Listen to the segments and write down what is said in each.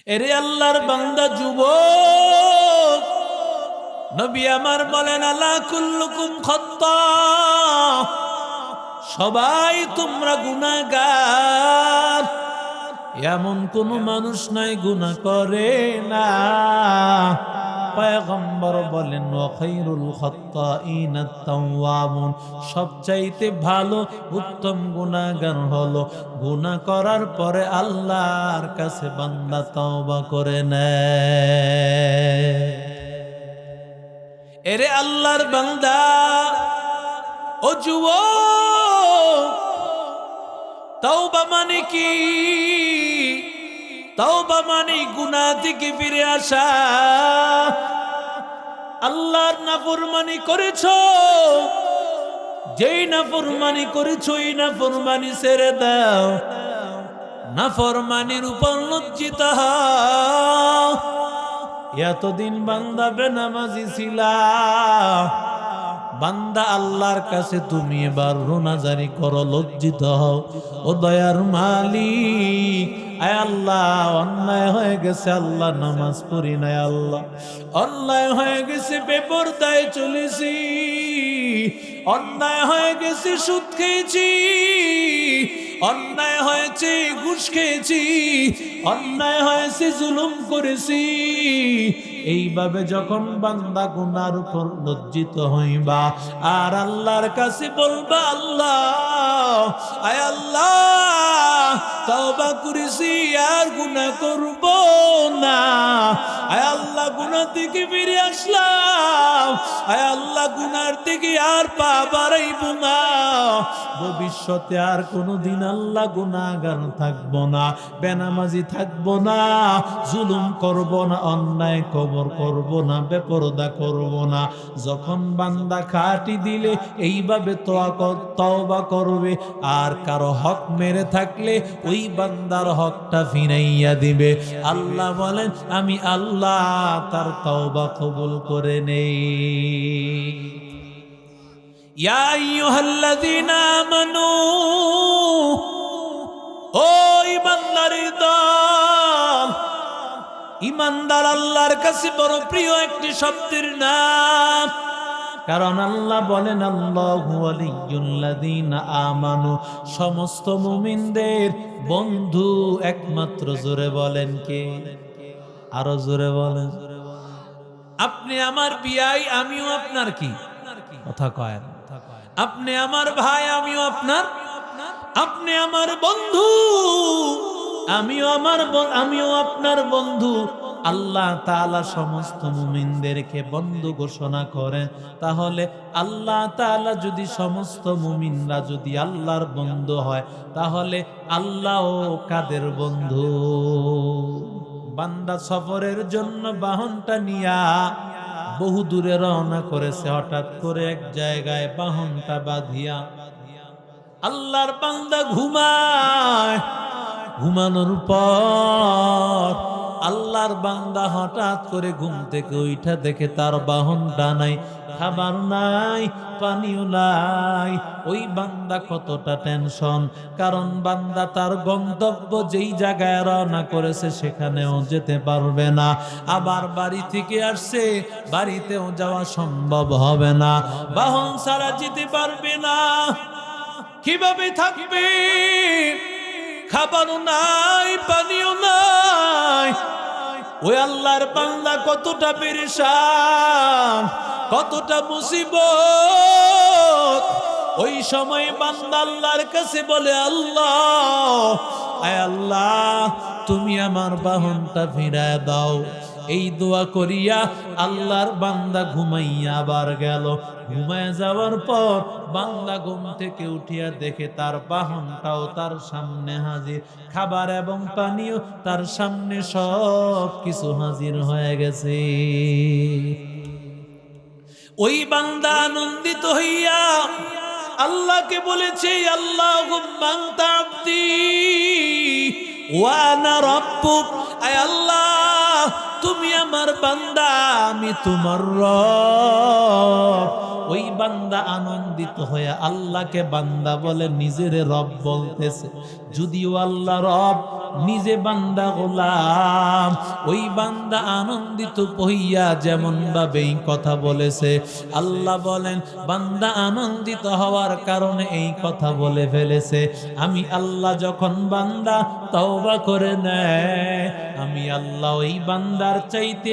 এরে আল্লাহর বান্দা যুবক, নবী আমার বলেন আলা কুল্লুকুম খাত্তা, সবাই তোমরা গুনাহগার, এমন কোন মানুষ নাই গুনাহ করে না। পয়গম্বর বলেন ওয়া খায়রুল খাত্তাইনা আত-তাওয়াবুন, সবচাইতে ভালো উত্তম গুনাহগার হলো গুনাহ করার পরে আল্লাহর কাছে বান্দা তওবা করে নেয়। এরে আল্লাহর বান্দা ও যুবক, তওবা মানে কি? তওবা মানে গুনাহ থেকে ফিরে আসা। আল্লাহর নাফরমানি করেছো, যেই নাফরমানি করেছো এই নাফরমানি ছেড়ে দাও, নাফরমানির উপর লজ্জিত হও। এতদিন বান্দা বেনামাজি ছিলা, বান্দা আল্লাহর কাছে তুমি এবার রোনাজারি করো, লজ্জিত হও। ও দয়ার মালিক, আয় আল্লাহ অন্যায় হয়ে গেছে, আল্লাহ নামাজ পড়ি নাই, আল্লাহ অন্যায় হয়ে গেছে, বেপরদায় চলেছি, অন্যায় হয়ে গেছে, সুদ খেয়েছি, অন্যায় হয়েছে, ঘুষ খেয়েছি, অন্যায় হয়েছে, জুলুম করেছি। এইভাবে যখন বান্দা গুনার উপর লজ্জিত হইবা আর আল্লাহর কাছে বলবা আল্লাহ, আয় আল্লাহ তওবা করেছি, আর গুনাহ করব না, আয় আল্লাহ গুনাহ থেকে ফিরে আসলাম, আয় আল্লাহ গুনার থেকে আর পা বাড়াইব না, ভবিষ্যতে আর কোনোদিন আল্লাহ গুনাহগার থাকব না, বেনামাজি থাকব না, জুলুম করব না, অন্যায় কবর করব না, বেপরদা করব না। যখন বান্দা খাটি দিলে এইভাবে তওবা করবে, আর কারো হক মেরে থাকলে ওই বান্দার হকটা ফিরাইয়া দিবে। আল্লাহ বলেন আমি আল্লাহ তার তওবা কবুল করে নেই। ইয়া আইয়ুহাল্লাযীনা আমানু, ও ইমানদারের দল, ইমানদার আল্লাহর কাছে বড় প্রিয় একটি শব্দের নাম, কারণ আল্লাহ বলেন আল্লাহু ওয়ালিয়্যুল্লাযীনা আমানু, সমস্ত মুমিনদের বন্ধু একমাত্র। জোরে বলেন কে? আরো জোরে বলেন। আপনি আমার বিয়াই, আমিও আপনার কি কথা কয়, আপনি আমার ভাই, আমিও আপনার, আপনি আমার বন্ধু, আমিও আপনার বন্ধু। আল্লাহ তাআলা সমস্ত মুমিনদেরকে বন্ধু ঘোষণা করেন, তাহলে আল্লাহ তাআলা যদি সমস্ত মুমিনরা যদি আল্লাহর বন্ধু হয়, তাহলে আল্লাহও কাদের বন্ধু? বান্দা সফরের জন্য বাহনটা নিয়া বহু দূরে রওনা করেছে, হঠাৎ করে এক জায়গায় বাহনটা বাঁধিয়া আল্লাহর বান্দা ঘুমায়। ঘুমানোর পর আল্লাহর বান্দা হঠাৎ করে ঘুম থেকে উঠা দেখে তার বাহনটা নাই, খাবার নাই, পানিও নাই। ওই বান্দা কতটা টেনশন, কারণ বান্দা তার গন্তব্য যেই জায়গায় রওনা করেছে সেখানেও যেতে পারবে না, আবার বাড়ি থেকে আসছে, বাড়িতেও যাওয়া সম্ভব হবে না, বাহন ছাড়া যেতে পারবে না। কিভাবে থাকবে? খাবারও নাই, পানিও নাই। ওই আল্লাহর বান্দা কতটা পেরেশান, কতটা মুসিবত। ওই সময় বান্দা আল্লাহর কাছে বলে আল্লাহ, আয় আল্লাহ তুমি আমার বাহনটা ফিরায় দাও। এই দোয়া করিয়া আল্লাহর বান্দা ঘুমাইয়া আবার গেল। ঘুমায় যাওয়ার পর বান্দা ঘুম থেকে উঠিয়া দেখে তার বাহনটাও তার সামনে হাজির, খাবার এবং পানীয় তার সামনে সব কিছু হাজির হয়ে গেছে। ওই বান্দা আনন্দিত হইয়া আল্লাহকে বলেছে, আল্লাহুম্মা আনতা আবদি ওয়া আনা রাব্বুক, আয় আল্লাহ তুমি আমার বান্দা, আমি তোমার রব। ওই বান্দা আনন্দিত হয়ে আল্লাহকে বান্দা বলে, নিজের রব বলতেছে। যদিও আল্লাহ রব, নিজে বান্দা গোলাম। ওই বান্দা আনন্দিত হইয়া যেমন ভাবে এই কথা বলেছে, আল্লাহ বলেন বান্দা আনন্দিত হওয়ার কারণে এই কথা বলে ফেলেছে। আমি আল্লাহ যখন বান্দা তওবা করে নেয়, আমি আল্লাহ ওই বান্দার চাইতে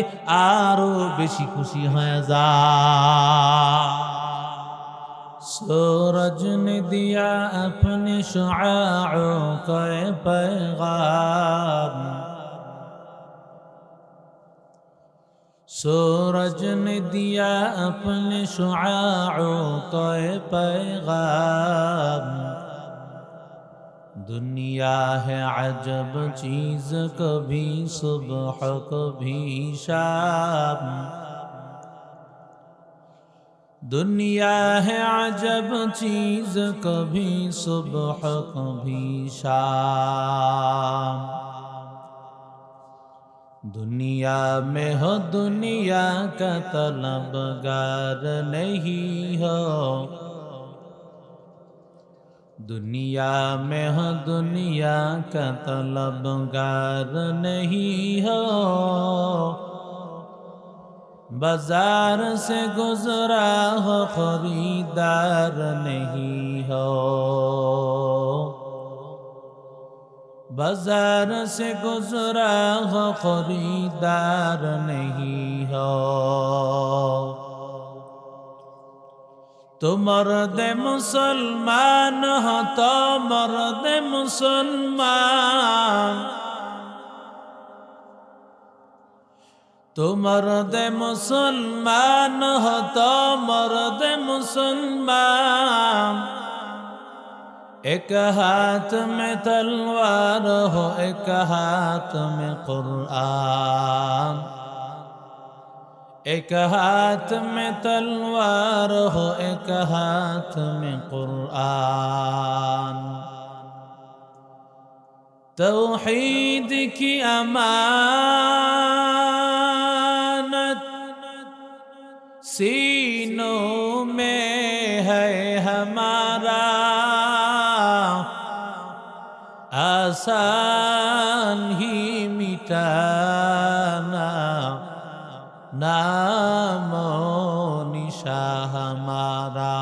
আরো বেশি খুশি হয়ে যায়। सूरज ने दिया अपने शुआओं का पैगाम, सूरज ने दिया अपने शुआओं का पैगाम। दुनिया है अजब चीज, कभी सुबह कभी शाम। दुनिया है अजब चीज, कभी सुबह कभी शाम। दुनिया में हो दुनिया का तलबगार नहीं हो, दुनिया में हो दुनिया का तलबगार नहीं हो। बाजार से गुजरा हो खरीदार नहीं हो, बाजार से गुजरा हो खरीदार नहीं हो। तो मर्द मुसलमान हो तो मर्द मुसलमान, तो मर्द मुसलमान हो तो मर्द मुसलमान। एक हाथ में तलवार हो एक हाथ में कुरान, एक हाथ में तलवार हो एक हाथ में कुरान। तौहीद की अमानत सीनों में है हमारा, आसान ही मिटाना नामो निशा हमारा,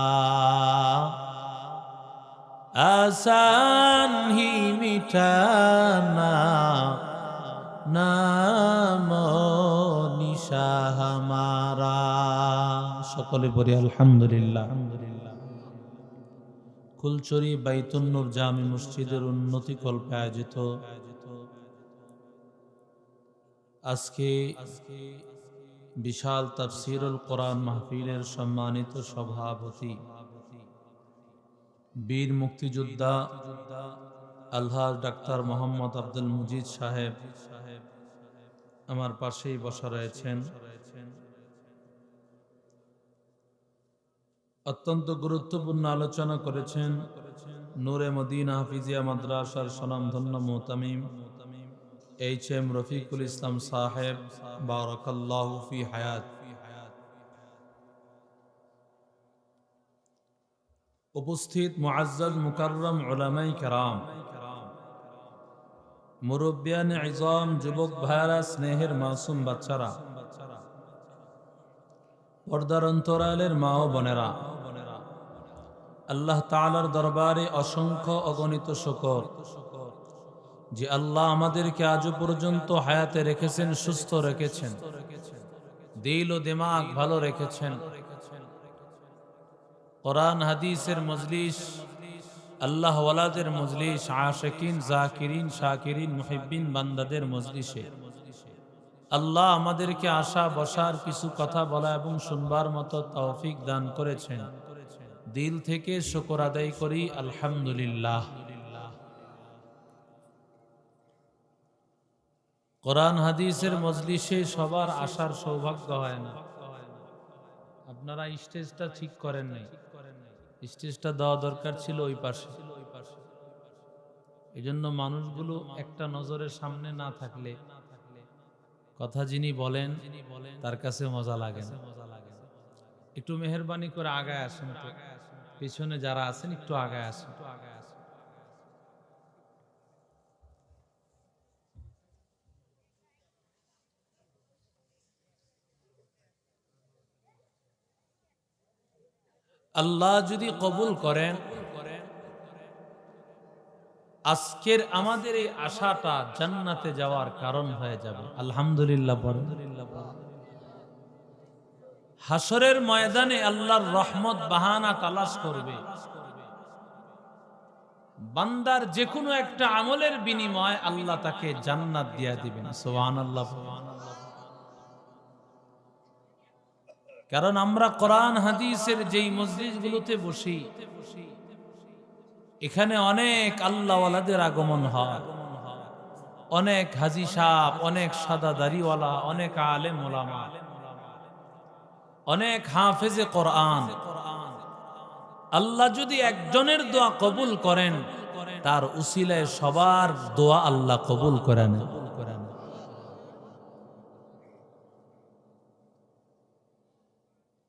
आसान ही मिटाना नामो निशा हमारा। সকলে বলি আলহামদুলিল্লাহ। কুলচুরি বাইতুন নূর জামি মসজিদের উন্নতি কল্পে আয়োজিত আজকে বিশাল তাফসীরুল কোরআন মাহফিলের সম্মানিত সভাপতি বীর মুক্তিযোদ্ধা আলহাজ ডাক্তার মোহাম্মদ আব্দুল মুজিদ সাহেব আমার পাশেই বসা রয়েছেন। অত্যন্ত গুরুত্বপূর্ণ আলোচনা করেছেন নূরে মদিনা হাফিজিয়া মাদ্রাসার স্বনামধন্য মুহতামিম এইচ.এম. রফিকুল ইসলাম সাহেব, বারাকাল্লাহু ফি হায়াত। উপস্থিত মুআজ্জাজ মুকাররম উলামায়ে কেরাম, মুরব্বিয়ানে ইজাম, যুবক ভাইরা, স্নেহের মাসুম বাচ্চারা, পর্দার অন্তরালের মা ও বোনেরা, আল্লাহ তাআলার দরবারে অসংখ্য অগণিত শুকর যে আল্লাহ আমাদেরকে আজও পর্যন্ত হায়াতে রেখেছেন, সুস্থ রেখেছেন, দিল ও দিমাগ ভালো রেখেছেন। কোরআন হাদিসের মজলিস, আল্লাহ ওয়ালাদের মজলিস, আশিকিন, জাকিরিন, শাকিরিন, মুহিব্বিন বান্দাদের মজলিসে আল্লাহ আমাদেরকে আসা বসার, কিছু কথা বলা এবং শুনবার মতো তৌফিক দান করেছেন। দিল থেকে শুকর আদায় করি আলহামদুলিল্লাহ। কোরআন হাদিসের মজলিসে সবার আসার সৌভাগ্য হয় না। আপনারা স্টেজটা ঠিক করেন নাই, স্টেজটা দেওয়া দরকার ছিল ওই পাশে। এই জন্য মানুষগুলো একটা নজরের সামনে না থাকলে কথা যিনি বলেন তার কাছে মজা লাগে না। একটু মেহেরবানি করে আগায় আসেন তো, পিছনে যারা আছেন একটু আগায় আসেন। আল্লাহ যদি কবুল করেন, আজকের আমাদের এই আশাটা জান্নাতে যাওয়ার কারণ হয়ে যাবে। আলহামদুলিল্লাহ বলেন। হাসরের ময়দানে আল্লাহর রহমত বাহানা তালাশ করবে, বান্দার যে কোনো একটা আমলের বিনিময়ে আল্লাহ তাকে জান্নাত দিয়া দিবেন। সুবহানাল্লাহ। কারণ আমরা কোরআন হাদিসের যেই মসজিদগুলোতে বসি, এখানে অনেক আল্লাহওয়ালাদের আগমন হয়, অনেক হাজি সাহেব, অনেক সাদা দাড়িওয়ালা, অনেক আলেম ওলামা, অনেক হাফেজে কোরআন। আল্লাহ যদি একজনের দোয়া কবুল করেন, তার উসিলায় সবার দোয়া আল্লাহ কবুল করেন।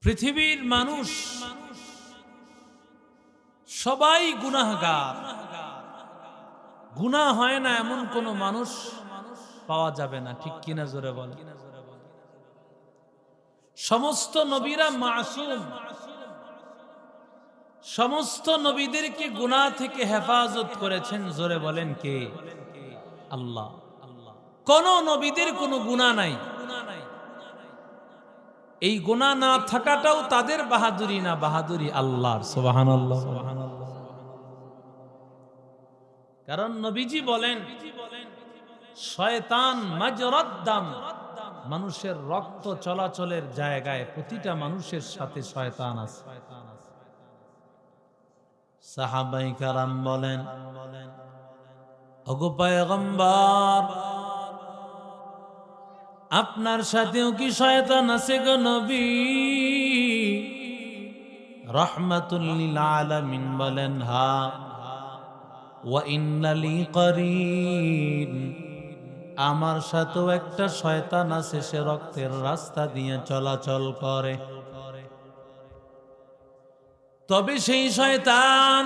পৃথিবীর মানুষ সবাই গুনাহগার, গুনাহ হয় না এমন কোন মানুষ পাওয়া যাবে না, ঠিক কিনা জোরে বল। সমস্ত নবীরা মাসুম, সমস্ত নবীদেরকে গুনাহ থেকে হেফাজত করেছেন, জোরে বলেন কে? আল্লাহ। কোন নবীদের কোনো গুনাহ নাই, এই গুনাহ না থাকাটাও তাদের বাহাদুরি না, বাহাদুরি আল্লাহর। সুবহানাল্লাহ। কারণ নবীজি বলেন, শয়তান মাজরাদ দাম, মানুষের রক্ত চলাচলের জায়গায় প্রতিটা মানুষের সাথে শয়তান আছে। সাহাবায়ে কেরাম বলেন, ওগো পয়গম্বর, আপনার সাথেও কি শয়তান আছে গো নবী? রাহমাতুল লিল আলামিন বলেন, হ্যাঁ। ওয়া ইন্না লি করিন, আমার সাথেও একটা শয়তান আছে, সে রক্তের রাস্তা দিয়ে চলাচল করে। তবে সেই শয়তান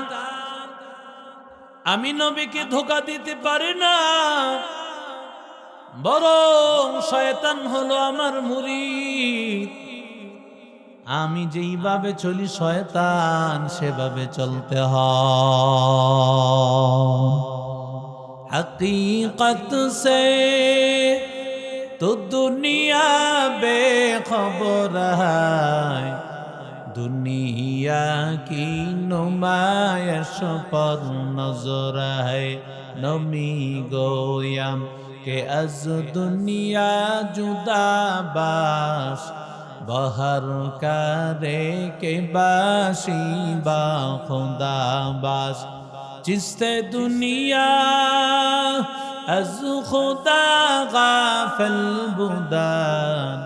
আমি নবীকে ধোঁকা দিতে পারে না, বরং শয়তান হলো আমার মুরিদ। আমি যেইভাবে চলি শয়তান সেভাবে চলতে হয়। हकीकत से तो दुनिया बेखबर है, दुनिया की नुमाइश पर नजर है। नमी गोयम के अज दुनिया जुदा बाश, बहर करे के बाशी बा खुदा बाश। जिससे दुनिया अज खुदा गाफिल बुदान,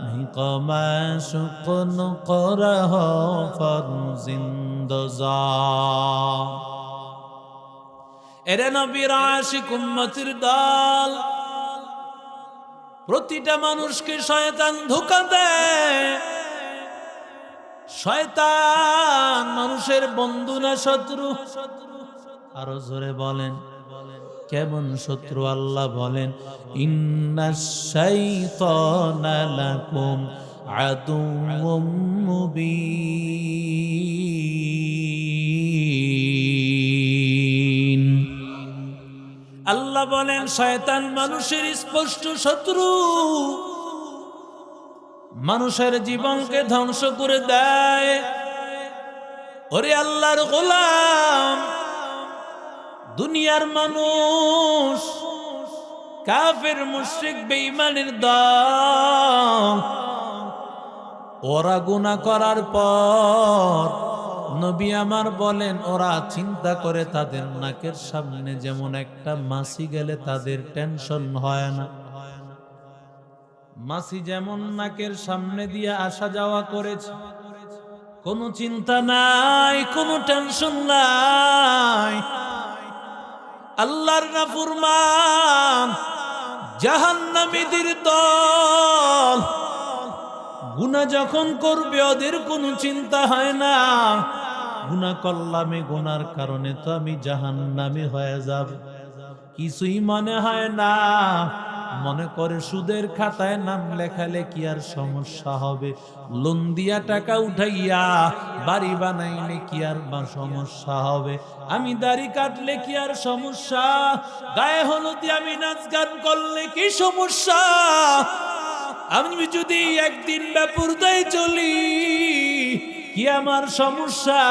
नहीं कमा शुक्न करह फर जिंदजान। এরে নবীর আশিক উম্মতের দল, প্রতিটা মানুষকে শয়তান ধোঁকা দেয়। শয়তান মানুষের বন্ধু না শত্রু? আরো জোরে বলেন, কেমন শত্রু? আল্লাহ বলেন, ইন্নাশ শাইতানা লাকুম আদুউম মুবিন। আল্লাহ বলেন, শয়তান মানুষের স্পষ্ট শত্রু, মানুষের জীবনকে ধ্বংস করে দেয়। ওরে আল্লাহর গোলাম, দুনিয়ার মানুষ, কাফের মুশরিক বেঈমানের দল, ওরা গুনাহ করার পর নবী আমার বলেন, ওরা চিন্তা করে তাদের নাকের সামনে যেমন একটা মাছি গেলে তাদের টেনশন হয় না, মাছি যেমন নাকের সামনে দিয়ে আসা যাওয়া করেছে, কোনো চিন্তা নাই, কোনো টেনশন নাই। আল্লাহর নাফরমান জাহান্নামীদের দল গুনাহ যখন করবে ওদের কোনো চিন্তা হয় না, গুনাহ করলামে গুনার কারণে তো আমি জাহান্নামী হয়ে যাব, কিছুই মনে হয় না। মনে করে সুদের খাতায় নাম লেখালে কি আর সমস্যা হবে, লোন দিয়া টাকা উঠাইয়া বাড়ি বানাইলে কি আর বা সমস্যা হবে, আমি দাড়ি কাটলে কি আর সমস্যা, গায়ে হলুদে আমি নাচ গান করলে কি সমস্যা, আমি যদি একদিন বেপরদায় চলি কি আমার সমস্যা।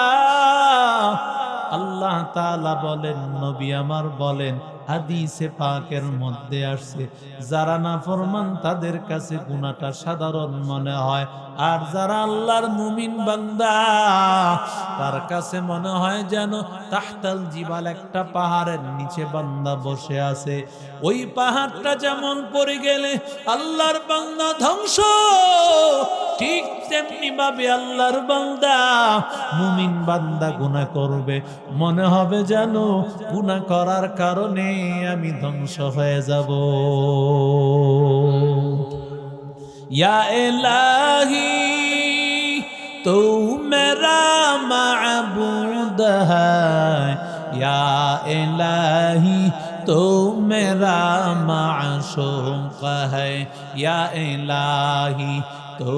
আল্লাহ তাআলা বলেন, নবী আমার বলেন, হাদিসে পাকের মধ্যে আসছে, যারা নাফরমান তাদের কাছে গুনাহটা সাধারণ মনে হয়, আর যারা আল্লাহর মুমিন বান্দা তার কাছে মনে হয় যেন তাহতাল জিবাল, একটা পাহাড়ের নিচে বান্দা বসে আছে, ওই পাহাড়টা যেমন পড়ে গেলে আল্লাহর বান্দা ধ্বংস, ঠিক তেমনি ভাবে আল্লাহর বান্দা মুমিন বান্দা গুনাহ করবে, মনে হবে যেন গুনাহ করার কারণে আমি ধ্বংস হয়ে যাব। ইয়া ইলাহি তু মেরা মাবুদ হ্যায়, ইয়া ইলাহি তো মেরা মাশূক হ্যায়, ইয়া ইলাহি তো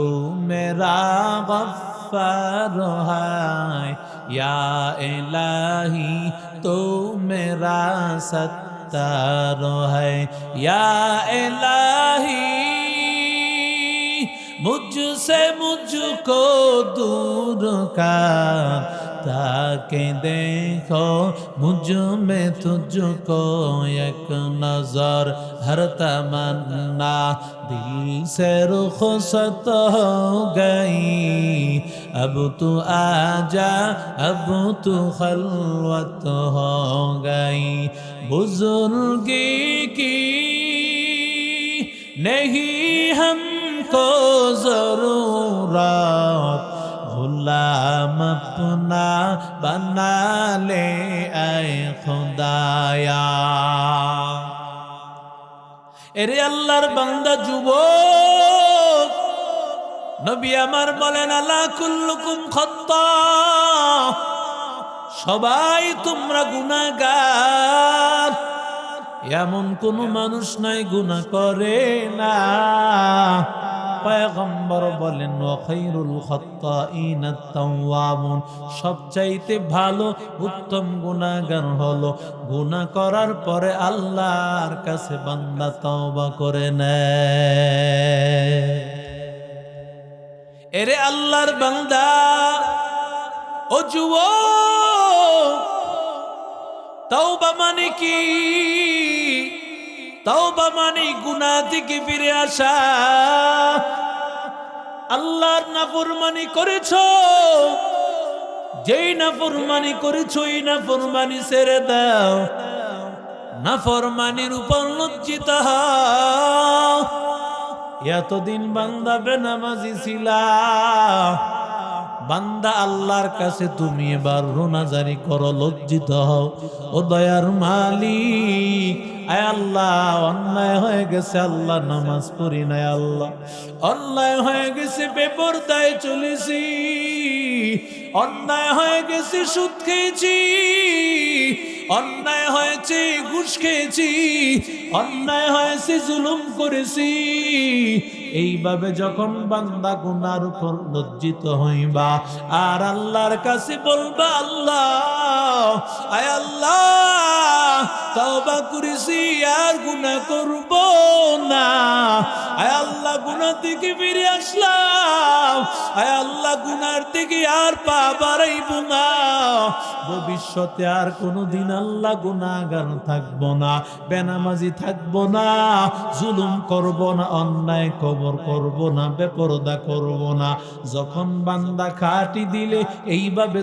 মেরা গফফার হ্যায়, ইয়া ইলাহি তো মেরা সত্তার হ্যায়, ইয়া ইলাহি मुझसे मुझको दूर कर, ताकि देखो मुझ में तुझको एक नजर, हर तमन्ना दिल से रुखसत हो गई, अब तू आजा अब तू खलवत हो गई, बुजुर्गी की नहीं हमको जरूरत, गुलाम अपना बना ले ऐ खुदाया। এরে আল্লাহর বান্দা যুবক, নবী আমার বলেন, আলা কুল্লুকুম খাত্তা, সবাই তোমরা গুনাহগার, এমন কোন মানুষ নাই গুনাহ করে না। পয়গম্বর বলেন, ওয়া খায়রুল খাত্তাইন আত-তাওয়াবুন, সবচাইতে ভালো উত্তম গুনাহগার হলো গুনাহ করার পরে আল্লাহর কাছে বান্দা তওবা করে নেয়। এরে আল্লাহর বান্দা, ও যুবক, তওবা মানে কি? তওবা মানে গুনাহ থেকে ফিরে আসা। আল্লাহর নাফরমানি করেছো, যেই নাফরমানি করেছো এই নাফরমানি ছেড়ে দাও, নাফরমানির উপর লজ্জিত হও। এতদিন বান্দা বেনামাজি ছিলা, বান্দা আল্লাহর কাছে তুমি এবার রোনাজারি করো, লজ্জিত হও। ও দয়ার মালিক, আয় আল্লাহ, অন্যায় হয়ে গেছে, আল্লাহ নামাজ পড়ি নাই, আল্লাহ অন্যায় হয়ে গেছে, বেপরদায় চলেছি, অন্যায় হয়ে গেছে, সুদ খেয়েছি, অন্যায় হয়েছে, ঘুষ খেয়েছি, অন্যায় হয়েছে, জুলুম করেছি। এইভাবে যখন বান্দা গুনার উপর লজ্জিত হইবা আর আল্লাহর কাছে বলবা, আল্লাহ, আয় আল্লাহ, তওবা করেছি, আর গুনাহ করব না, আয় আল্লাহ, গুনাহ থেকে ফিরে আসলাম, আয় আল্লাহ, গুনার থেকে আর পা বাড়াইব না, ভবিষ্যতে আর কোনোদিন আল্লাহ গুনাহগার থাকবো না, বেনামাজি থাকবো না, জুলুম করব না, অন্যায় কবর করব না, বেপরদা করব না। যখন বান্দা খাটি দিলে এইভাবে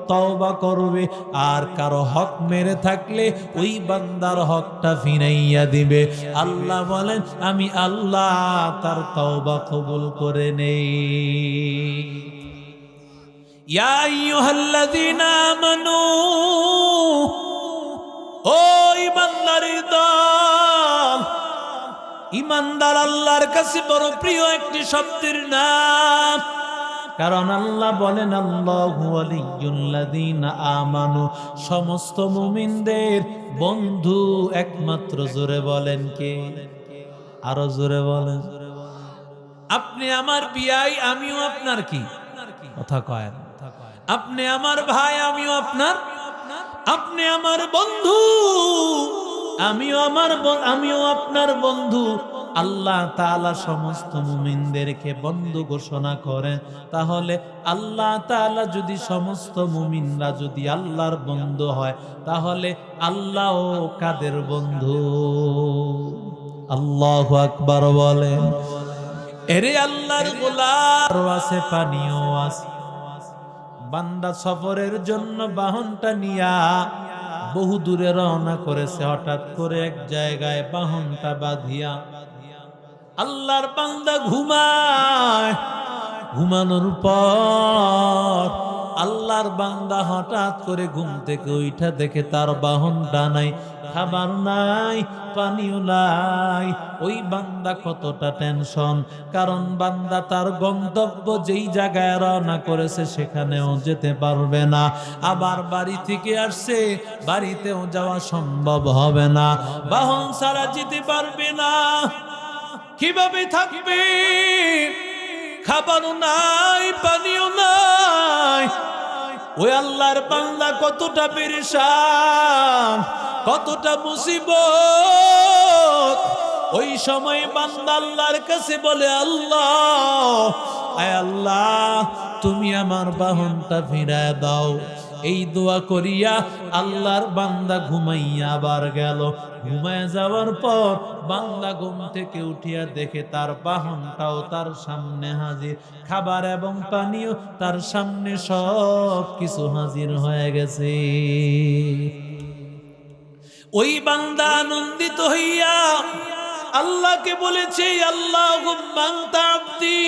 তওবা করবে, আর কারো হক মেরে থাকলে ওই বান্দার হকটা ফিরাইয়া দিবে। আল্লাহ বলেন, আমি আল্লাহ তার তওবা কবুল করে নেই। ইয়া আইয়ুহাল্লাযীনা আমানু, ও ঈমানদারের দল, ইমানদার আল্লাহর কাছে বড় প্রিয় একটি শব্দের নাম। কারণ আল্লাহ বলেন আল্লাহু ওয়ালিয়্যুল্লাযীনা আমানু, সমস্ত মুমিনদের বন্ধু একমাত্র। জোরে বলেন কে? আরো জোরে বলেন। আপনি আমার বিয়াই, আমিও আপনার কি কথা কয়? আপনি আমার ভাই, আমিও আপনার। আপনি আমার বন্ধু, আমিও আপনার বন্ধু। আল্লাহ তাআলা সমস্ত মুমিনদেরকে বন্ধু ঘোষণা করেন। তাহলে আল্লাহ তাআলা যদি সমস্ত মুমিনরা যদি আল্লাহর বন্ধু হয়, তাহলে আল্লাহও কাদের বন্ধু? আল্লাহু আকবার বলেন। এরে আল্লাহর গোলাম আছে, পানিও আছে। বান্দা সফরের জন্য বাহনটা নিয়া বহু দূরে রওনা করেছে। হঠাৎ করে এক জায়গায় বাহনটা বাঁধিয়া আল্লাহর বান্দা ঘুমায়। ঘুমানোর পর আল্লাহর বান্দা হঠাৎ করে ঘুম থেকে উঠা দেখে তার বাহনটা নাই, খাবার নাই, পানিও নাই। ওই বান্দা কতটা টেনশন, কারণ বান্দা তার গন্তব্য যেই জায়গায় রওনা করেছে সেখানেও যেতে পারবে না। আবার বাড়ি থেকে আসছে, বাড়িতেও যাওয়া সম্ভব হবে না। বাহন ছাড়া যেতে পারবে না। কিভাবে থাকবে? খাবারও নাই, পানিও নাই। ওই আল্লাহর বান্দা কতটা পেরেশান, কতটা মুসিবত। ওই সময় বান্দা আল্লাহর কাছে বলে, আল্লাহ, আয় আল্লাহ, তুমি আমার বাহনটা ফিরায় দাও। এই দোয়া করিয়া আল্লাহর বান্দা ঘুমাইয়া আবার গেল। ঘুমায় যাওয়ার পর বান্দা ঘুম থেকে উঠিয়া দেখে তার বাহনটাও তার সামনে হাজির, খাবার এবং পানীয় তার সামনে সব কিছু হাজির হয়ে গেছে। ওই বান্দা আনন্দিত হইয়া আল্লাহকে বলেছে, আল্লাহুম্মা আনতা আবদি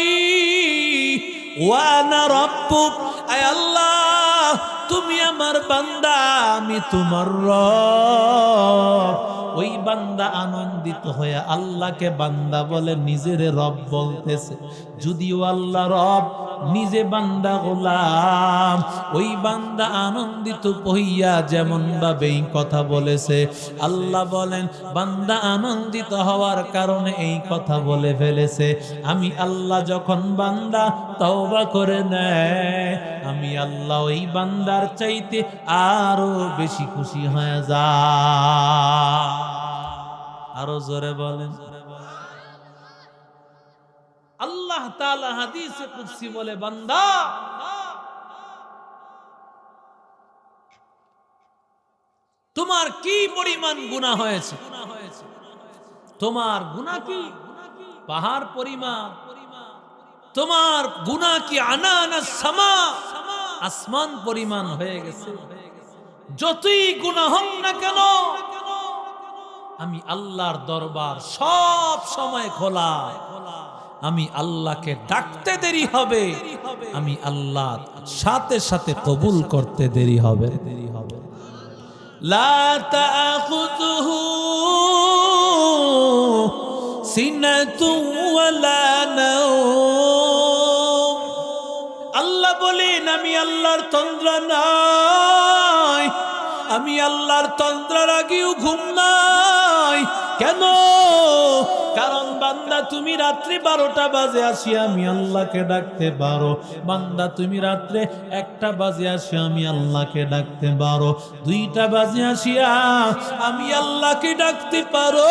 ওয়া আনা রাব্বুক। আয় আল্লাহ, তুমি আমার বান্দা, আমি তোমার রব। ওই বান্দা আনন্দিত হয়ে আল্লাহকে বান্দা বলে, নিজের রব বলতেছে, যদিও আল্লাহ রব, নিজে বান্দা গোলাম। ওই বান্দা আনন্দিত হইয়া যেমন ভাবে এই কথা বলেছে, আল্লাহ বলেন বান্দা আনন্দিত হওয়ার কারণে এই কথা বলে ফেলেছে। আমি আল্লাহ যখন বান্দা তওবা করে নেয়, আমি আল্লাহ ওই বান্দার চাইতে আরো বেশি খুশি হয়ে যায়। আরো জোরে বলেন। আল্লাহ তাআলা হাদিসে কুদসি বলে, বান্দা, তোমার কি পরিমাণ গুনাহ হয়েছে? তোমার গুনাহ কি পাহাড় পরিমাণ? তোমার গুনাহ কি আনানাস সামা, আসমান পরিমাণ হয়ে গেছে? যতই গুনাহ হোক না কেন, আমি আল্লাহর দরবার সব সময় খোলা। আমি আল্লাহকে ডাকতে দেরি হবে, আমি আল্লাহ সাথে সাথে কবুল করতে দেরি হবে। লা তাখুযুহু সিনাতু ওয়ালা নাওম। আল্লাহ বলেন, আমি আল্লাহর তন্দ্রা নাই, আমি আল্লাহর তন্দ্রার আগেও ঘুম নাই। কেন? কারণ বান্দা, তুমি রাত্রি 12টা বাজে আসি আমি আল্লাহকে ডাকতে পারো। বান্দা, তুমি রাত্রে 1টা বাজে আসি আমি আল্লাহকে ডাকতে পারো। 2টা বাজে আসিয়া আমি আল্লাহকে ডাকতে পারো।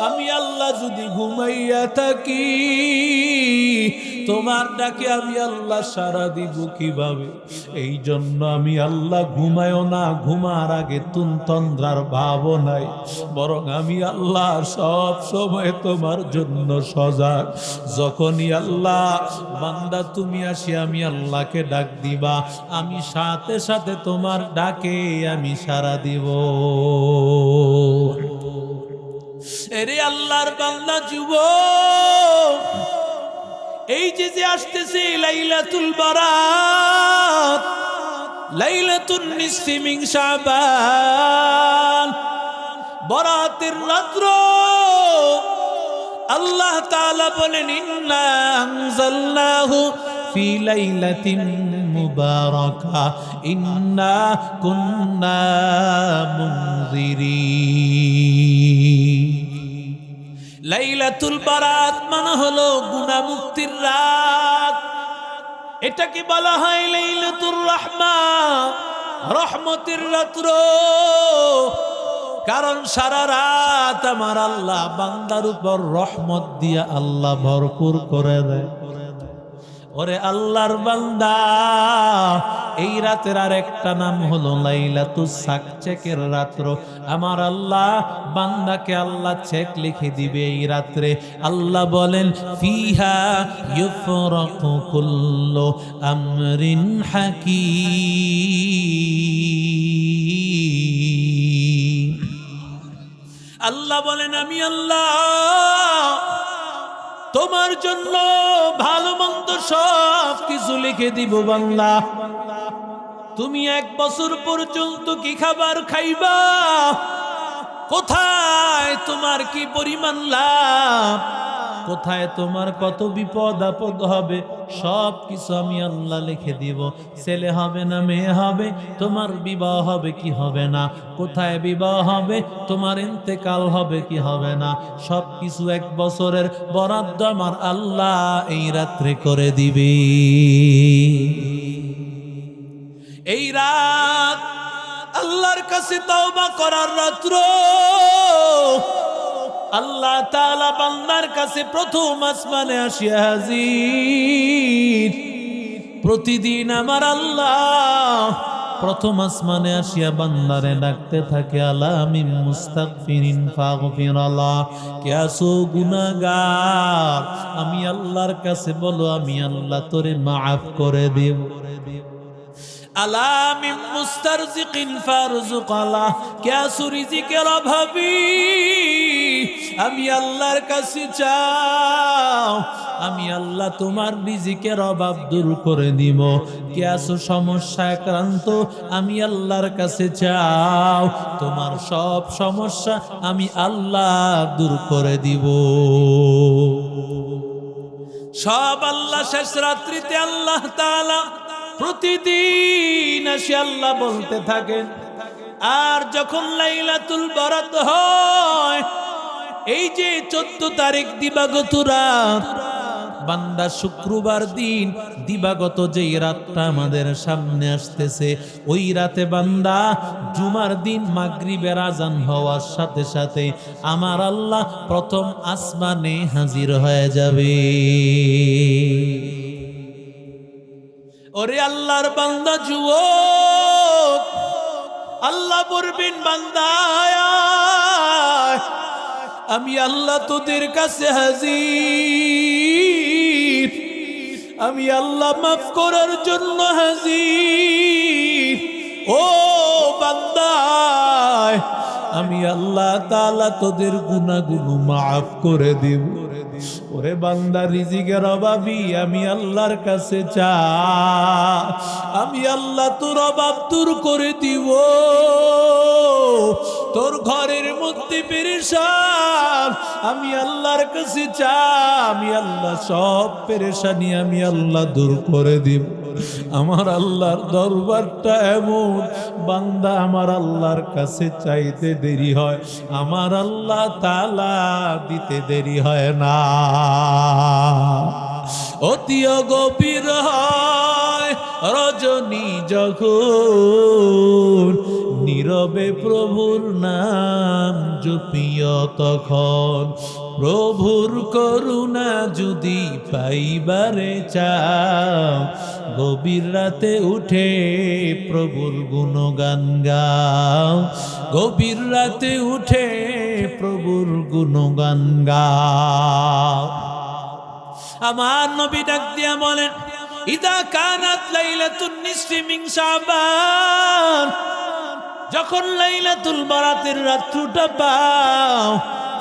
আমি আল্লাহ যদি ঘুমাইয়া থাকি, তোমার ডাকে আমি আল্লাহ সাড়া দিব কিভাবে? এই জন্য আমি আল্লাহ ঘুমায়ও না, ঘুমার আগে তন্দ্রার ভাবও নাই, বরং আমি আল্লাহ সব সময় তোমার জন্য সজাগ। যখনই আল্লাহ বান্দা তুমি আসি আমি আল্লাহকে ডাক দিবা, আমি সাথে সাথে তোমার ডাকে আমি সাড়া দিব। এরে আল্লাহর বান্দা যুবক, এই যে আসতেছে লাইলাতুল বারাত, লাইলাতুন নিসফি মিন শাবান, বরাতের রাত্র আল্লাহ তাআলা বলেন ইন্না আনজালনাহু ফি লাইলাতিন মুবারাকা ইন্না কুন্না মুনজিরিন। লাইলাতুল বারাত মানে হলো গুনাহ মুক্তির রাত। এটাকে বলা হয় লাইলাতুর রাহমা, রহমতের রাত্র। কারণ সারা রাত আমার আল্লাহ বান্দার উপর রহমত দিয়া আল্লাহ ভরপুর করে দেয়। ওরে আল্লাহর বান্দা, এই রাতের আর একটা নাম হলো লাইলাতুস সাকচেকের রাত্র। আমার আল্লাহ বান্দাকে আল্লাহ চেক লিখে দিবে এই রাত্রে। আল্লাহ বলেন ফিহা ইউফরাকু কুল্লু আমরিন হাকীম। আল্লাহ বলেন আমি আল্লাহ তোমার জন্য ভালো মন্দ সব কিছু লিখে দিব। বান্দা, তুমি 1 বছর পর্যন্ত কি খাবার খাইবা, কোথায় তোমার কি পরিমাণ লাভ, কোথায় তোমার কত বিপদ আপদ হবে, সব কিছু আমি আল্লাহ লিখে দিব। ছেলে হবে না মেয়ে হবে, তোমার বিবাহ হবে কি হবে না, কোথায় বিবাহ হবে, তোমার ইন্তেকাল হবে কি হবে না, সব কিছু 1 বছরের বরাদ্দ আমার আল্লাহ এই রাত্রে করে দিবে। এই রাত আল্লাহর কাছে তওবা করার রাত্র। আল্লাহ তাআলা বান্দার কাছে প্রথম আসমানে আসিয়া হাজির। প্রতিদিন আমার আল্লাহ প্রথম আসমানে আসিয়া বান্দারে ডাকতে থাকে আলা মিন মুস্তাগফিরিন ফাগফিরাল্লাহ, কে আসো গুনাহগার, আমি আল্লাহর কাছে বলো আমি আল্লাহ তোরে মাফ করে দেব। আলা মিন মুস্তারজিকিন ফারজুকাল্লাহ, কে আসো রিজিকের অভাবী, আমি আল্লাহর কাছে চাও, আমি আল্লাহ তোমার রিজিকের অভাব দূর করে দিব। কে আছো সমস্যা আক্রান্ত, আমি আল্লাহর কাছে চাও, তোমার সব সমস্যা আমি আল্লাহ দূর করে দিব। সব আল্লাহ শেষ রাত্রিতে আল্লাহ তাআলা প্রতিদিন আসে আল্লাহ বলতে থাকেন। আর যখন লাইলাতুল বারাত হয়, এই যে 14 তারিখ দিবাগত রাত, বান্দা শুক্রবার দিন দিবাগত যেই রাতটা আমাদের সামনে আসতেছে, ওই রাতে বান্দা জুমার দিন মাগরিবের আজান হওয়ার সাথে সাথে আমার আল্লাহ প্রথম আসমানে হাজির হয়ে যাবে। ওরে আল্লাহর বান্দা যুবক, আল্লাহ বলবেন বান্দা আমি আল্লাহ তোদের কাছে হাজির, আমি আল্লাহ মাফ করার জন্য হাজির। ও বান্দা, আমি আল্লাহ তাআলা তোদের গুনাহগুলো মাফ করে দেব। ওরে বান্দা রিজিকের অভাবী, আমি আল্লাহর কাছে চা, আমি আল্লাহ তোর অভাব দূর করে দিব। তোর ঘরের মধ্যে পেরেশান, আমি আল্লাহর কাছে চা, আমি আল্লাহ সব পেরেশানি আমি আল্লাহ দূর করে দিব। আমার আল্লাহর দরবারটা এমন, বান্দা আমার আল্লাহর কাছে চাইতে দেরি হয়, আমার আল্লাহ তাআলা দিতে দেরি হয় না। অতি গভীর হয় রজনী যখন, নীরবে প্রভুর নাম জপিও তখন। প্রভুর করুণা যদি পাইবারে চাও, গভীর রাতে উঠে প্রভুর গুণগান গাও, গভীর রাতে উঠে প্রভুর গুণগান গাও। আমার নবী ডাক দিয়া বলেন ইদা কানাত লাইলাতুন নিসফি মিন শাবান, যখন লাইলাতুল বারাতের রাত্রটা পাও,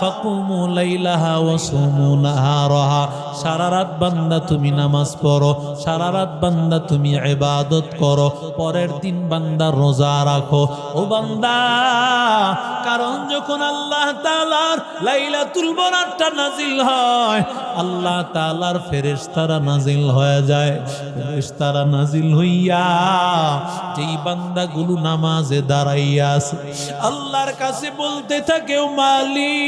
ফাকুমু লাইলাহা ওয়া সুমু নাহারাহা, সারা রাত বান্দা তুমি নামাজ পড়ো, সারা রাত বান্দা তুমি ইবাদত করো, পরের দিন বান্দা রোজা রাখো। ও বান্দা, কারণ যখন আল্লাহ তাআলার লাইলাতুল বরাতটা নাজিল হয়, আল্লাহ তাআলার ফেরেশতারা নাজিল হয়ে যায়। ফেরেশতারা নাজিল হইয়া যেই বান্দাগুলো নামাজে দাঁড়াইয়া আছে আল্লাহর কাছে বলতে থাকে, ও মালিক,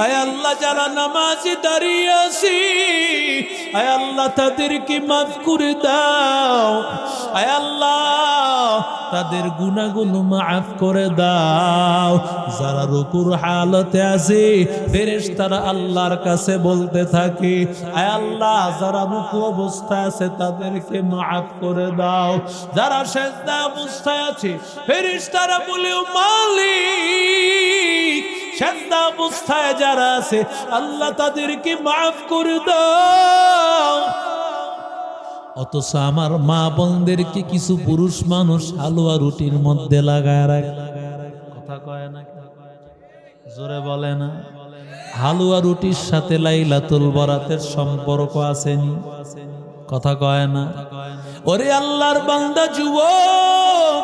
আয় আল্লাহ, যারা নামাজে দাঁড়িয়ে আছে, আয় আল্লাহ তাদেরকে মাফ করে দাও, আয় আল্লাহ তাদের গুনাহগুলো মাফ করে দাও। যারা রুকুর হালতে আছে ফেরেশতারা আল্লাহর কাছে বলতে থাকে, আয় আল্লাহ যারা রুকু অবস্থায় আছে তাদেরকে মাফ করে দাও। যারা সিজদা অবস্থায় আছে ফেরেশতারা বলে, ও মালিক, সিজদা অবস্থায় যারা আছে আল্লাহ তাদেরকে মাফ করে দাও। অথচ আমার মা বোনদেরকে কিছু পুরুষ মানুষ হালুয়া রুটির মধ্যে লাগায় রাখে। কথা কয় না, জোরে বলে না। হালুয়া রুটির সাথে লাইলাতুল বরাতের সম্পর্ক আসেনি, কথা কয় না। ওরে আল্লাহর বান্দা যুবক,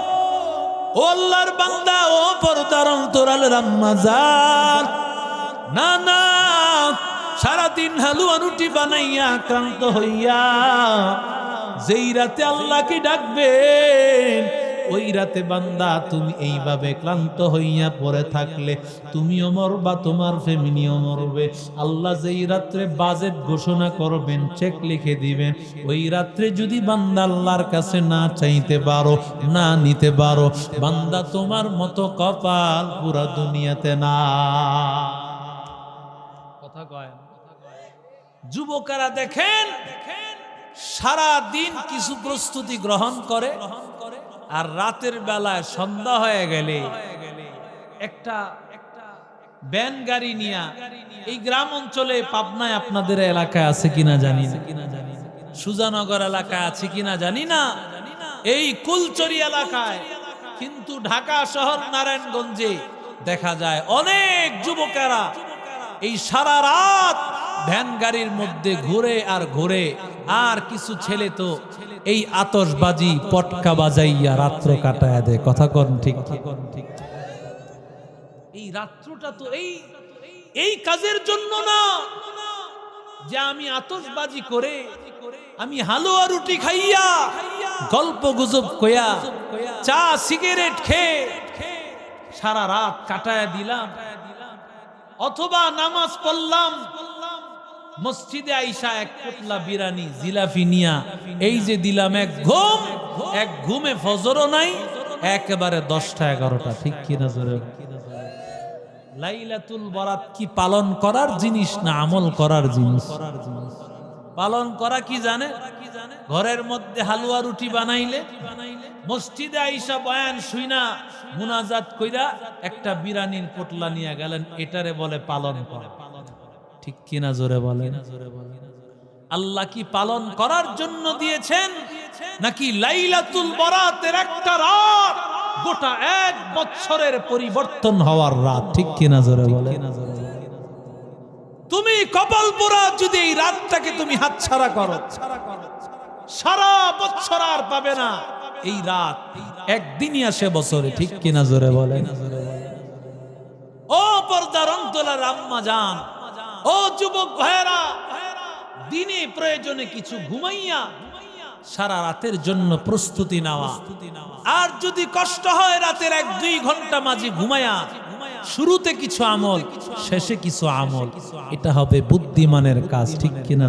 ও আল্লাহর বান্দা, ও পর্দার অন্তরালের আম্মা জান, না না, সারাদিন হালুয়া রুটি বানাইয়া আক্রান্ত হইয়া যেই রাতে আল্লাহকে ডাকবেন, ওই রাতে বান্দা তুমি এইভাবে ক্লান্ত হইয়া পড়ে থাকলে তুমিও মরবা, তোমার ফ্যামিলিও মরবে। আল্লাহ যেই রাত্রে বাজেট ঘোষণা করবেন, চেক লিখে দিবেন, ওই রাত্রে যদি বান্দা আল্লাহর কাছে না চাইতে পারো, না নিতে পারো, বান্দা তোমার মতো কপাল পুরা দুনিয়াতে না। কথা কয় না। যুবকেরা দেখেন সারা দিন কিছু প্রস্তুতি গ্রহণ করে, আর রাতের বেলায় সন্ধ্যা হয়ে গেলে একটা ভ্যান গাড়ি নিয়ে, এই গ্রাম অঞ্চলে পাবনায় আপনাদের এলাকায় আছে কিনা জানি না, সুজানগর এলাকায় আছে কিনা জানি না, এই কুলচরি এলাকায়, কিন্তু ঢাকা শহর নারায়ণগঞ্জে দেখা যায় অনেক যুবকেরা এই সারা রাত ভ্যান গাড়ির মধ্যে ঘুরে আর ঘুরে। আর কিছু ছেলে তো এই আতশবাজি পটকা বাজাইয়া রাত্র কাটায় দেয়। কথা কন ঠিক ঠিক। এই রাত্রটা তো এই কাজের জন্য না যে আমি আতশবাজি করে, আমি হালুয়া রুটি খাইয়া, গল্প গুজব কইয়া, চা সিগারেট খেয়ে সারা রাত কাটায় দিলাম, অথবা নামাজ পড়লাম, মসজিদে আইসা এক পোটলা বিরানি জিলাপি নিয়া এই যে দিলাম এক ঘুম, এক ঘুমে ফজরও নাই, একেবারে 10টা 11টা। ঠিক কিনা জোরে? লাইলাতুল বরাত কি পালন করার জিনিস না আমল করার জিনিস? পালন করা কি জানে? ঘরের মধ্যে হালুয়া রুটি বানাইলে, মসজিদে আইসা বয়ান শুইনা মুনাজাত কইরা একটা বিরানির পোটলা নিয়ে গেলেন, এটারে বলে পালন করা। ঠিক কিনা জোরে বলেন? আল্লাহ কি পালন করার জন্য দিয়েছেন, নাকি লাইলাতুল বরাতের একটা রাত গোটা 1 বছরের পরিবর্তন হওয়ার রাত? ঠিক কিনা জোরে বলেন? তুমি কপাল পোড়া যদি এই রাতটাকে তুমি হাতছাড়া করো, সারা বছর আর পাবে না। এই রাত একদিনই আসে বছরে। ঠিক কিনা জোরে বলেন? ও পর্দার অন্তরালের আম্মা জান, ও যুবক ভাইরা, দিনে প্রয়োজনে কিছু ঘুমাইয়া সারা রাতের জন্য প্রস্তুতি নেওয়া। আর যদি কষ্ট হয় রাতের 1-2 ঘন্টা মাঝে ঘুমায়া, শুরুতে কিছু আমল, শেষে কিছু আমল, এটা হবে বুদ্ধিমানের কাজ। ঠিক কিনা?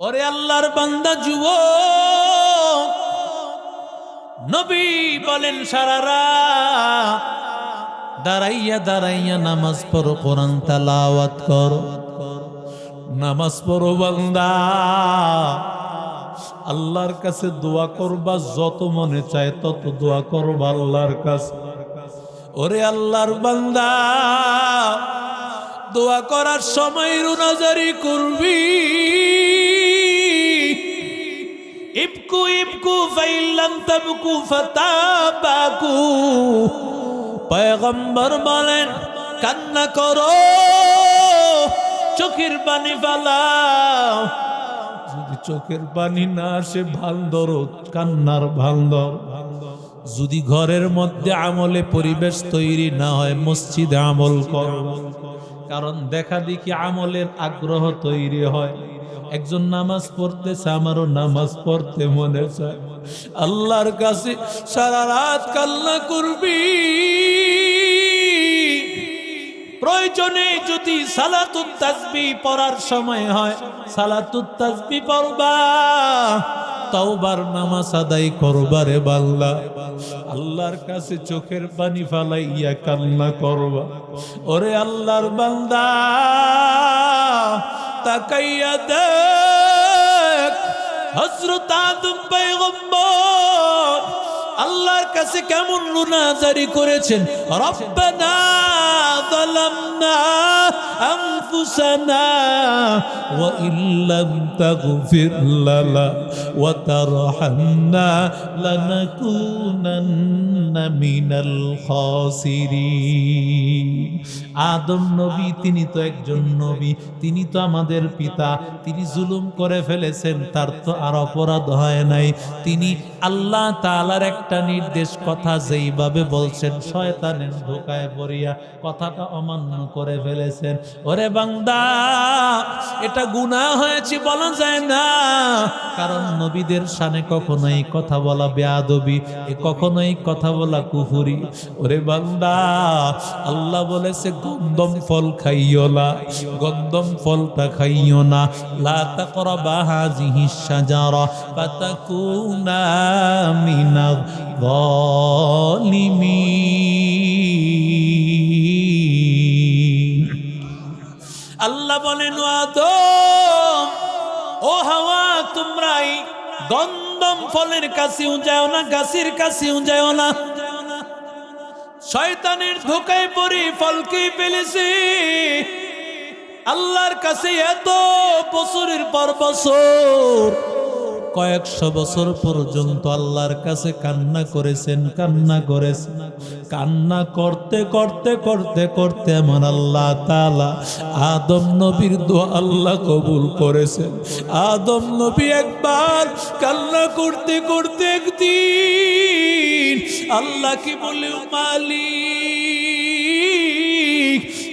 ওরে আল্লাহর বান্দা যুবক, নবী বলেন সারা রাত দাঁড়াইয়া দাঁড়াইয়া নামাজ পড়ো, কোরআন তেলাওয়াত করো, নামাজ পড়ো বান্দা, আল্লাহর কাছে দোয়া করবা, যত মনে চায় তত দোয়া করবা আল্লাহর কাছে। ওরে আল্লাহর বান্দা, দোয়া করার সময় রুনাজারি করবি, ইবকু ইবকু ফাইল্লাম তাবকু ফাতাবাকু। পয়গম্বর বলেন কান্না করো, চোখের পানি ফালাও। যদি চোখের পানি না আসে ভাল ধরো, কান্নার ভাল ধর। যদি ঘরের মধ্যে আমলে পরিবেশ তৈরি না হয়, মসজিদে আমল করো, কারণ দেখা দেখি আমলের আগ্রহ তৈরি হয়। একজন নামাজ পড়তেছে, আমারও নামাজ পড়তে মনে চায়। আল্লাহর কাছে সারা রাত কান্না করবি। প্রয়োজনে যদি সালাতুত তাসবিহ পড়ার সময় হয়, সালাতুত তাসবিহ পড়বা, তাওবার নামাজ আদায় করবা রে বান্দা। আল্লাহর কাছে চোখের পানি ফালাইয়া কান্না করবা। ওরে আল্লাহর বান্দা, তাকাইয়া দেখ হযরত আদম পয়গম্বর আল্লাহর কাছে কেমন মুনাজারি করেছেন। রব্বানা যালামনা আনফুসানা ওয়া ইল্লাম তাগফির লানা ওয়া তারহামনা লানাকুনান্না মিনাল খাসিরিন। আদম নবী, তিনি তো একজন নবী, তিনি তো আমাদের পিতা। তিনি জুলুম করে ফেলেছেন, তার তো আর অপরাধ হয় নাই। তিনি আল্লাহ তাআলার একটা নির্দেশ কথা যেইভাবে বলছেন, শয়তানের ধোঁকায় পড়িয়া কথাটা অমান্য করে ফেলেছেন। ওরে বান্দা, এটা গুনাহ হয়েছে বলা যায় না, কারণ নবীদের শানে কখনোই কথা বলা বেয়াদবি, কখনোই কথা বলা কুফরি। ওরে বান্দা, আল্লাহ বলেছে গন্ধম ফল খাইও না, গন্ধম ফলটা খাইও না। লা তাকরাবা হাযিহিশ শাজারা ফাতাকুনা মিনাল যালিমিন। আল্লাহ বলেন, আদম ও হাওয়া, তোমরাই গন্ধম ফলের কাছেও যাও না, গাছের কাছেও যাও না। শয়তানের ধোঁকায় পড়ে ফলকে ফেলেছে। আল্লাহর কাছে এত বছরের পর বছর, কয়েকশো বছর পর্যন্ত আল্লাহর কাছে কান্না করেছেন, কান্না করেছেন। কান্না করতে করতে করতে করতে আমার আল্লাহ তাআলা আদম নবীর দোয়া আল্লাহ কবুল করেছেন। আদম নবী একবার কান্না করতে করতে একদিন আল্লাহকে বলে, মালিক,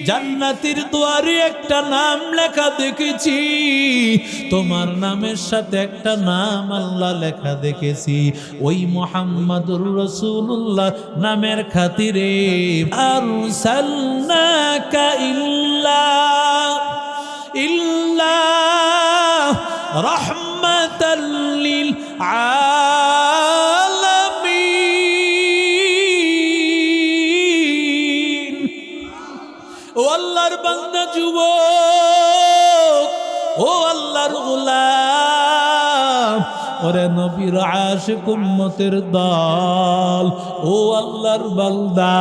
জান্নাতের দুয়ারে একটা নাম লেখা দেখেছি, তোমার নামের সাথে একটা নাম আল্লাহ লেখা দেখেছি। ওই মুহাম্মাদুর রাসূলুল্লাহ নামের খাতিরে আরসালনাকা ইল্লা রাহমাতাল লিল আলামিন। ও আল্লাহর বান্দা যুবক, ও আল্লাহর গোলাম, ওরে নবীর আশিক উম্মতের দল, ও আল্লাহর বান্দা,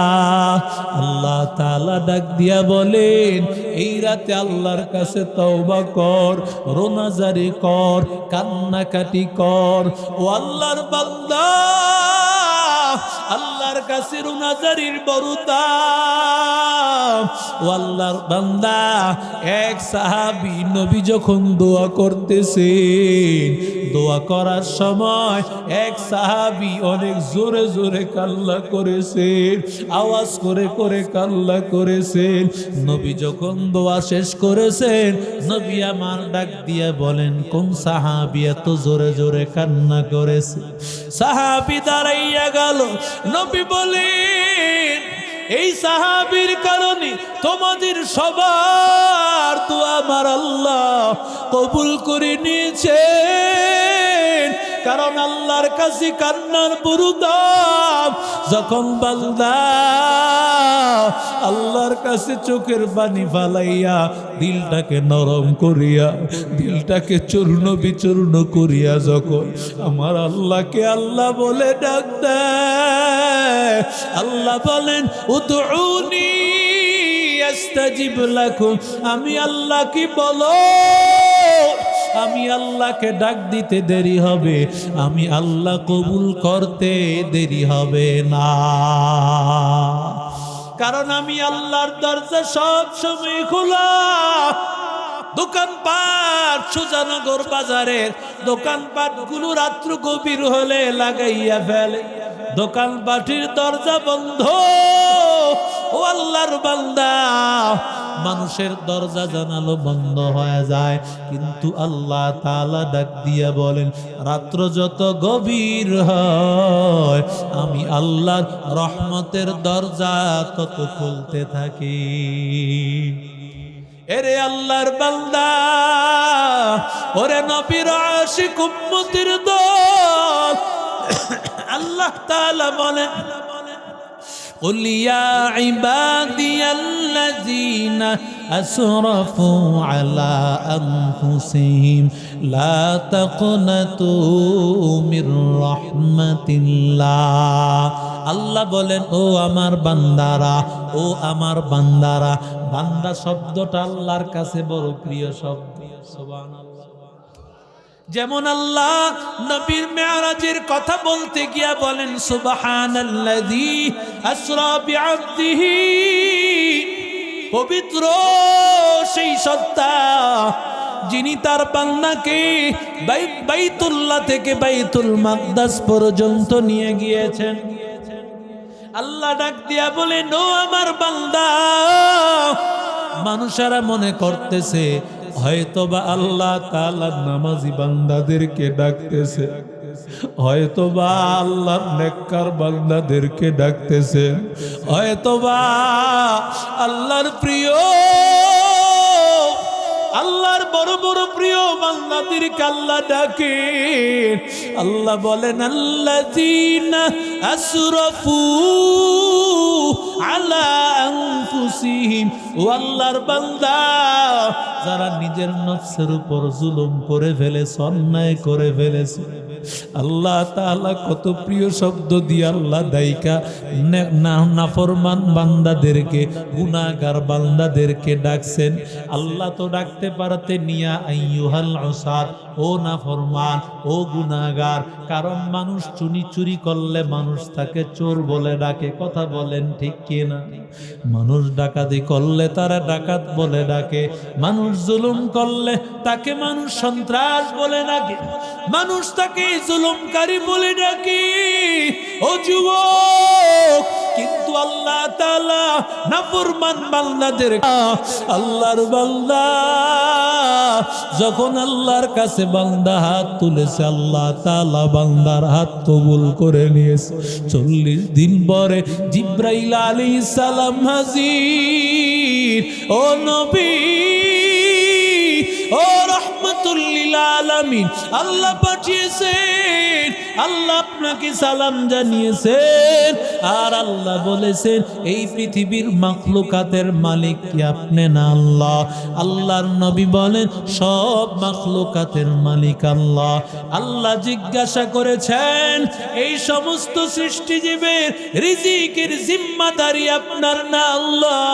আল্লাহ তাআলা ডাক দিয়া বলেন, এই রাতে আল্লাহর কাছে তওবা কর, রোনাজারি কর, কান্নাকাটি কর। ও আল্লাহর বান্দা, আল্লাহর কাছে রোনাজারির বড় দাম। ও আল্লাহর বান্দা, এক সাহাবী নবী যখন দোয়া করতেছেন, দোয়া করার সময় এক সাহাবী অনেক জোরে জোরে কান্না করেছেন, আওয়াজ করে করে কান্না করেছেন। নবী যখন দোয়া শেষ করেছেন, নবী আমার ডাক দিয়া বলেন, কোন সাহাবী এত জোরে জোরে কান্না করেছে? সাহাবী দাঁড়াইয়া গেল। নবী বলেন, এই সাহাবীর কারণে তোমাদের সবার দোয়া আমার আল্লাহ কবুল করে নিয়েছেন। কারণ আল্লাহর কাছে কান্নার বড় দাম। যখন বান্দা আল্লাহর কাছে চোখের পানি ফালাইয়া, দিলটাকে নরম করিয়া, দিলটাকে চূর্ণ বিচূর্ণ করিয়া যখন আমার আল্লাহকে আল্লাহ বলে ডাক দেয়, আল্লাহ বলেন, উদউনি আস্তাজিব লাকুম। আমি আল্লাহ কি বলো, আমি আল্লাহকে ডাক দিতে দেরি হবে, আমি আল্লাহ কবুল করতে দেরি হবে না। কারণ আমি আল্লাহর দরজা সব সময় খোলা। দোকানপাট সুজানগর বাজারের দোকানপাট গুলো রাত্র গভীর হলে লাগাইয়া ফেলে, দোকানপাটের দরজা বন্ধ। ও আল্লাহর বান্দা, মানুষের দরজা জানালো বন্ধ হয়ে যায়, কিন্তু আল্লাহ তাআলা ডাক দিয়া বলেন, রাত্র যত গভীর হয় আমি আল্লাহর রহমতের দরজা তত খুলতে থাকি। এরে আল্লাহর বান্দা, ওরে নবীর আশিক উম্মতের দল, আল্লাহ তাআলা বলেন, قل يا عبادي الذين أسرفوا على أنفسهم لا تقنطوا من رحمة الله। আল্লাহ বলেন, ও আমার বান্দারা, ও আমার বান্দারা। বান্দা শব্দটা আল্লাহর কাছে বড় প্রিয় শব্দ। সুবহানাল্লাহ। যেমন আল্লাহ নবীর মেরাজের কথা বলতে গিয়া বলেন, সুবহানাল্লাযী আসরা বিআবদিহি, পবিত্র সেই সত্তা যিনি তার বান্দাকে বাইতুল্লাহ থেকে বাইতুল মাকদাস পর্যন্ত নিয়ে গিয়েছেন। আল্লাহ ডাক দিয়া বলেন, ও আমার বান্দা। মানুষেরা মনে করতেছে হয়তোবা আল্লাহ তাআলা নামাজি বান্দাদেরকে ডাকতেছে, হয়তোবা আল্লাহর নেককার বান্দাদেরকে ডাকতেছে, হয়তোবা আল্লাহর প্রিয়, আল্লাহর বড় বড় প্রিয় বান্দাদেরকে আল্লাহ ডাকে। আল্লাহ বলেন, আল্লাযীনা আসরাফু আলা আনফুসিহিম, ও আল্লাহর বান্দা, যারা নিজের নফসের উপর জুলুম করে ফেলেছে, অন্যায় করে ফেলেছে। আল্লাহ তাআলা কত প্রিয় শব্দ দিয়ে আল্লাহ দায়িকা নাফরমান বান্দাদেরকে, গুনাহগার বান্দাদেরকে ডাকছেন। আল্লাহ তো ডাকতে পারতেন, ইয়া আইয়ুহাল উসাত, ও নাফরমান, ও গুনাহগার। কারণ মানুষ চুরি করলে মানুষ তাকে চোর বলে ডাকে, কথা বলেন ঠিক কিনা? মানুষ ডাকাতি করলে তারা ডাকাত বলে ডাকে, মানুষ জুলুম করলে তাকে মানুষ সন্ত্রাস বলে ডাকে, মানুষ তাকে জুলুমকারী বলে ডাকে। ও যুবক, কিন্তু আল্লাহ তাআলা নাফরমান বান্দাদের, আল্লাহর বান্দা যখন আল্লাহর কাছে বান্দা হাত তুলেছে, আল্লাহ তাআলা বান্দার হাত কবুল করে নিয়েছে। 40 দিন পরে জিবরাইল আলাইহিস সালাম হাজির। ও নবী, ও রাহমাতুল লিল আলামিন, আল্লাহ পাঠিয়েছেন, আল্লাহ আপনাকে সালাম জানিয়েছেন। আর আল্লাহ বলেছেন, এই পৃথিবীর মাখলুকাতের মালিক কি আপনি না আল্লাহ? আল্লাহর নবী বলেন, সব মাখলুকাতের মালিক আল্লাহ। আল্লাহ জিজ্ঞাসা করেছেন, এই সমস্ত সৃষ্টিজীবের রিজিকের জিম্মাদারি আপনার না আল্লাহ?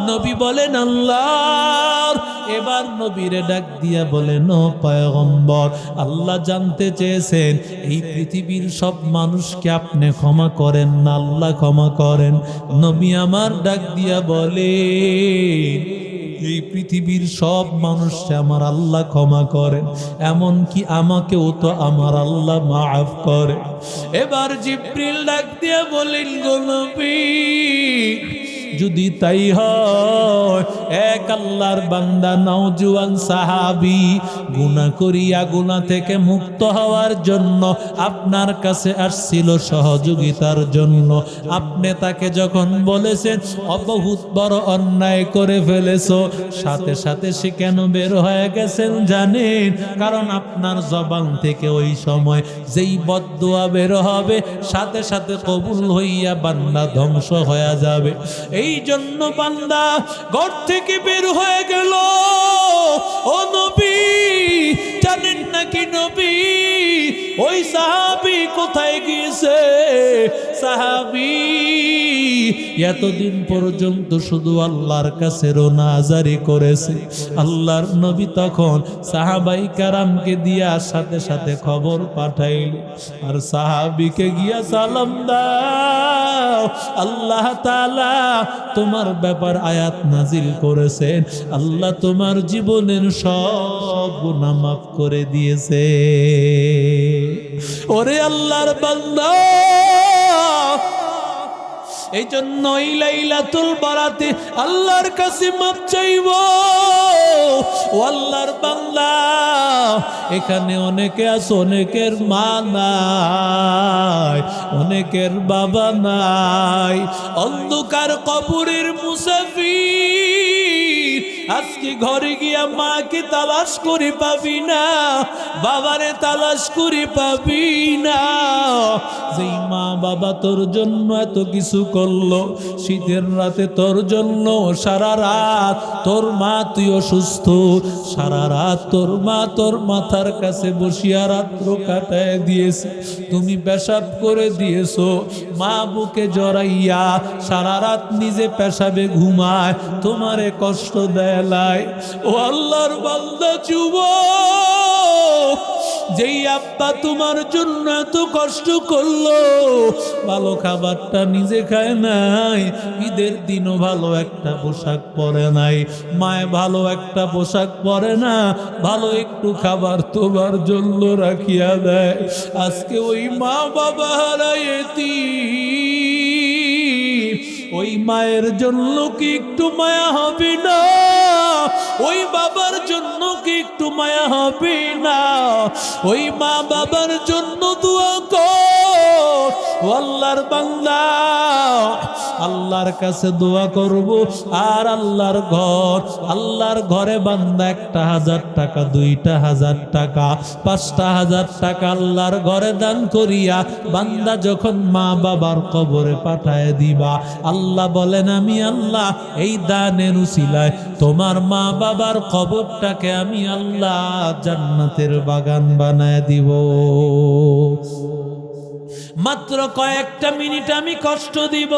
নবী বলেন, আল্লাহর। এবার নবীরে ডাক দিয়া বলেন, ও পয়গম্বর, আল্লাহ জানতে চেয়েছেন এই পৃথিবীর সব মানুষকে আপনি ক্ষমা করেন না আল্লাহ ক্ষমা করেন? নবী আমার ডাক দিয়া বলে, এই পৃথিবীর সব মানুষকে আমার আল্লাহ ক্ষমা করেন, এমনকি আমাকেও তো আমার আল্লাহ মাফ করে। এবার জিবরিল ডাক দিয়া বলেন, গো নবী, যদি তাই হয়, এক আল্লাহর বান্দা নওজোয়ান সাহাবী গুনাহ করিয়া গুনাহ থেকে মুক্ত হওয়ার জন্য আপনার কাছে আসছিল সহযোগিতার জন্য। আপনি তাকে যখন বলেছেন অবহুত বড় অন্যায় করে ফেলেছো, সাথে সাথে সে কেন বের হয়ে গেছেন জানেন? কারণ আপনার জবান থেকে ওই সময় যেই বদদুয়া বের হবে, সাথে সাথে কবুল হইয়া বান্দা ধ্বংস হয়ে যাবে। এই জন্য বান্দা ঘর থেকে বের হয়ে গেল। ও নবী, জানেন নাকি নবী ওই সাহাবী কোথায় গিয়েছে? সাহাবী এতদিন পর্যন্ত শুধু আল্লাহর কাছে রোনাজারি করেছে। আল্লাহর নবী তখন সাহাবাই কারামকে দিয়া সাথে সাথে খবর পাঠাইল, আর সাহাবীকে গিয়া সালাম দাও, আল্লাহ তাআলা তোমার ব্যাপার আয়াত নাজিল করেছেন, আল্লাহ তোমার জীবনের সব গুনাহ মাফ করে দিয়েছে। ওরে আল্লাহর বান্দা, এই জন্য এই লাইলাতুল বারাতে আল্লাহর কাছে মাপ চাইব। ও আল্লাহর বান্দা, এখানে অনেকে আছে, অনেকের মা নাই, অনেকের বাবা নাই, অন্ধকার কবরের মুসাফির। আজকে ঘরে গিয়া মাকে তালাশ করে পাবি না, বাবারে তালাশ করে পাবি না। যেই মা বাবা তোর জন্য এত কিছু করলো, শীতের রাতে তোর জন্য সারা রাত তোর মা, তুই অসুস্থ, সারা রাত তোর মা তোর মাথার কাছে বসিয়া রাত্র কাটায় দিয়েছে, তুমি পেশাব করে দিয়েছো, মা বুকে জড়াইয়া সারা রাত নিজে পেশাবে ঘুমায়, তোমারে কষ্ট দেয় লাই। ও আল্লাহর বান্দা যুবক, যেই আব্বা তোমার জন্য এত কষ্ট করলো, ভালো খাবারটা নিজে খায় নাই, ঈদের দিনও ভালো একটা পোশাক পরে নাই, মায়ে ভালো একটা পোশাক পরে না, ভালো একটু খাবার তোমার জন্য রাখিয়া দেয়। আজকে ওই মা বাবা হারাইতি, ওই মায়ের জন্য কি একটু মায়া হবে না? ওই বাবার জন্য কি একটু মায়া হবে না? ওই মা বাবার জন্য দোয়া কর। ও আল্লাহর বান্দা, আল্লাহর কাছে দোয়া করব, আর আল্লাহর ঘর, আল্লাহর ঘরে বান্দা 1,000 টাকা, 2,000 টাকা, 5,000 টাকা আল্লাহর ঘরে দান করিয়া বান্দা যখন মা বাবার কবরে পাঠায় দিবা, আল্লাহ বলেন আমি আল্লাহ এই দানের উসিলায় তোমার মা বাবার কবরটাকে আমি আল্লাহ জান্নাতের বাগান বানায় দিব। মাত্র কয়েকটা মিনিট আমি কষ্ট দিব।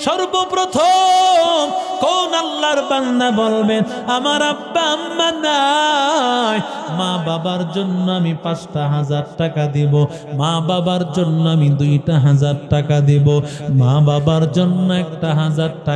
সর্বপ্রথম কোন আল্লাহর বান্দা বলবেন আমার আব্বা আম্মা নাই, মা বাবার জন্য আমি 5,000 টাকা দিব, মা বাবার জন্য আমি 2,000 টাকা দিব, মা বাবার জন্য 1,000 টাকা